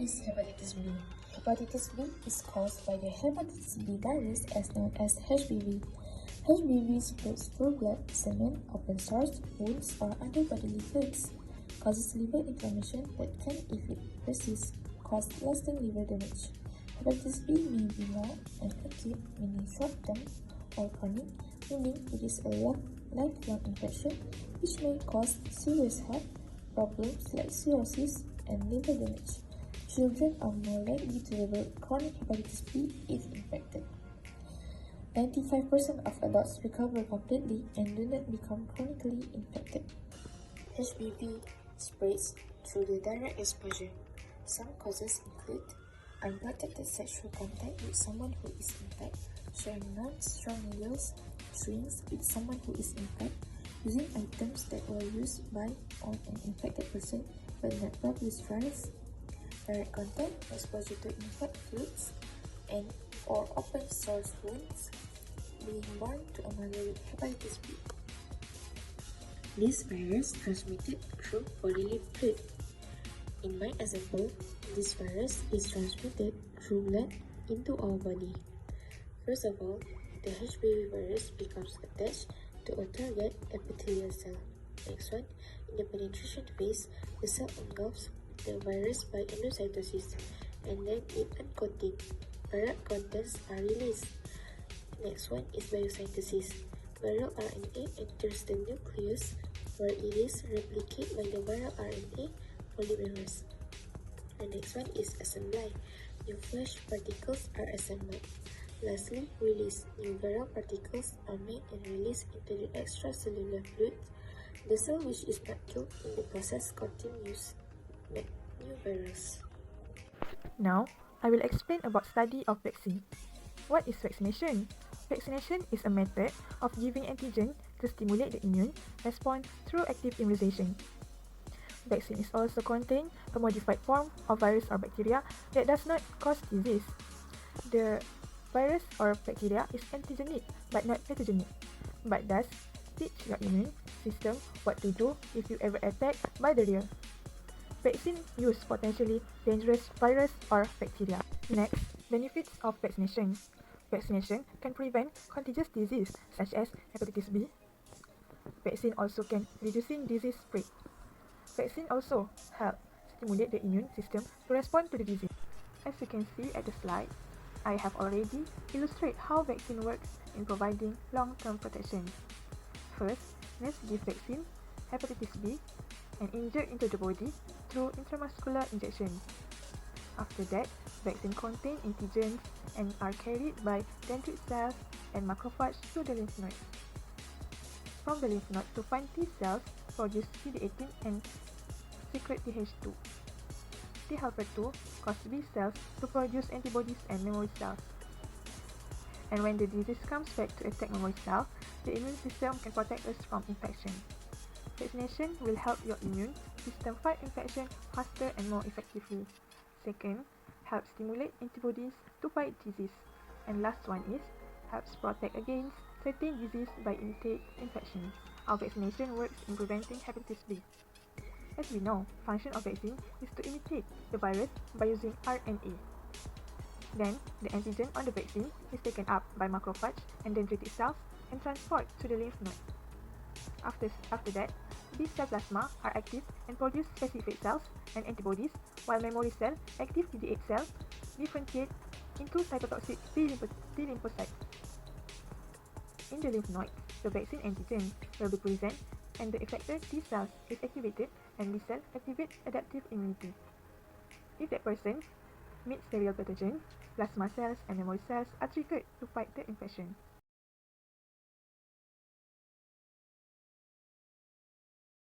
is hepatitis B? Hepatitis B is caused by the hepatitis B virus known as HBV. HBV spreads through blood, semen, open sores, wounds, or other bodily fluids. Causes liver inflammation that can, if it persists, cause lasting liver damage. Hepatitis B may be mild and acute, meaning short-term, or chronic, meaning it is a lifelong infection which may cause serious health problems like cirrhosis and liver damage. Children are more likely to develop chronic hepatitis B if infected. 95% of adults recover completely and do not become chronically infected. HBV spreads through the direct exposure. Some causes include unprotected sexual contact with someone who is infected, sharing non-strong needles, syringes with someone who is infected, using items that were used by on an infected person but not properly sterilized, direct contact, exposure to infected fluids, and or open source wounds, being born to a mother with hepatitis B. This virus transmitted through bodily fluid. In my example, this virus is transmitted through blood into our body. First of all, the HBV virus becomes attached to a target epithelial cell. Next one, in the penetration phase, the cell engulfs the virus by endocytosis, and then it uncoated. Viral contents are released. Next one is biosynthesis. Viral RNA enters the nucleus where it is replicated by the viral RNA polymerase. The next one is assembly. New flesh particles are assembled. Lastly, release. New viral particles are made and released into the extracellular fluid. The cell which is not killed in the process continues to make new virus. Now, I will explain about study of vaccine. What is vaccination? Vaccination is a method of giving antigen to stimulate the immune response through active immunization. Vaccine is also contain a modified form of virus or bacteria that does not cause disease. The virus or bacteria is antigenic but not pathogenic, but does teach your immune system what to do if you ever attacked by the real. Vaccine use potentially dangerous virus or bacteria. Next, benefits of vaccination. Vaccination can prevent contagious disease such as hepatitis B. Vaccine also can reducing disease spread. Vaccine also help stimulate the immune system to respond to the disease. As you can see at the slide, I have already illustrated how vaccine works in providing long-term protection. First, let's give vaccine hepatitis B and inject into the body through intramuscular injection. After that, vaccine contain antigens and are carried by dendritic cells and macrophages to the lymph nodes. From the lymph node to find T cells produce CD18 and secrete Th2. T helper 2 cause B cells to produce antibodies and memory cells. And when the disease comes back to attack memory cell, the immune system can protect us from infection. Vaccination will help your immune system fight infection faster and more effectively. Second, help stimulate antibodies to fight disease. And last one is, helps protect against certain disease by intake infections. How vaccination works in preventing hepatitis B. As we know, function of vaccine is to imitate the virus by using RNA. Then, the antigen on the vaccine is taken up by macrophage and dendritic cells and transported to the lymph node. After that, B cell plasma are active and produce specific cells and antibodies, while memory cell, active CD8 cells, differentiate into cytotoxic T lymphocytes. In the lymph node, the vaccine antigen will be present and the effector T cells is activated and B cell activate adaptive immunity. If that person meets the real pathogen, plasma cells and memory cells are triggered to fight the infection.